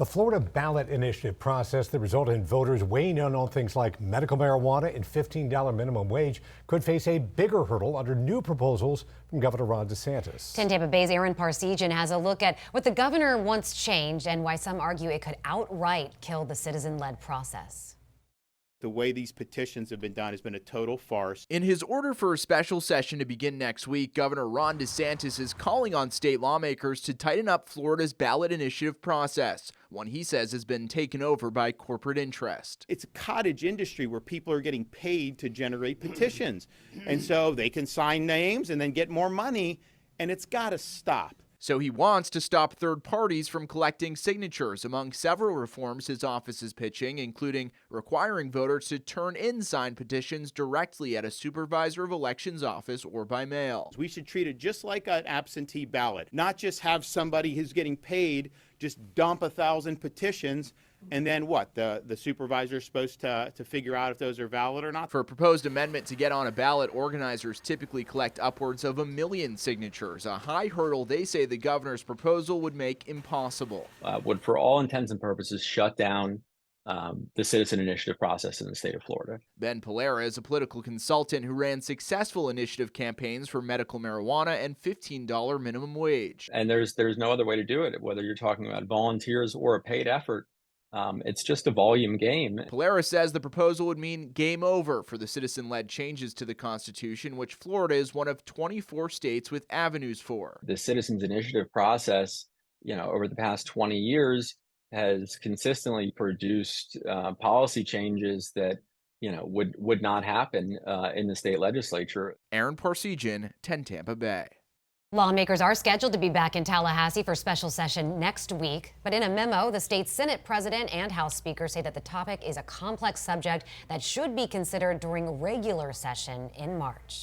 The Florida ballot initiative process that resulted in voters weighing in on things like medical marijuana and $15 minimum wage could face a bigger hurdle under new proposals from Governor Ron DeSantis. 10 Tampa Bay's Parseghian has a look at what the governor wants changed and why some argue it could outright kill the citizen-led process. The way these petitions have been done has been a total farce. In his order for a special session to begin next week, Governor Ron DeSantis is calling on state lawmakers to tighten up Florida's ballot initiative process, one he says has been taken over by corporate interest. It's a cottage industry where people are getting paid to generate petitions. And so they can sign names and then get more money, and it's got to stop. So he wants to stop third parties from collecting signatures, among several reforms his office is pitching, including requiring voters to turn in signed petitions directly at a supervisor of elections office or by mail. We should treat it just like an absentee ballot, not just have somebody who's getting paid just dump 1,000 petitions, and then what? The supervisor is supposed to figure out if those are valid or not? For a proposed amendment to get on a ballot, organizers typically collect upwards of 1 million signatures, a high hurdle they say the governor's proposal would make impossible. Would, for all intents and purposes, shut down the citizen initiative process in the state of Florida. Ben Polera is a political consultant who ran successful initiative campaigns for medical marijuana and $15 minimum wage. And there's no other way to do it, whether you're talking about volunteers or a paid effort. It's just a volume game. Polera says the proposal would mean game over for the citizen-led changes to the Constitution, which Florida is one of 24 states with avenues for. The citizens initiative process, over the past 20 years has consistently produced policy changes that, would not happen in the state legislature. Parseghian, 10 Tampa Bay. Lawmakers are scheduled to be back in Tallahassee for special session next week. But in a memo, the state Senate president and House Speaker say that the topic is a complex subject that should be considered during regular session in March.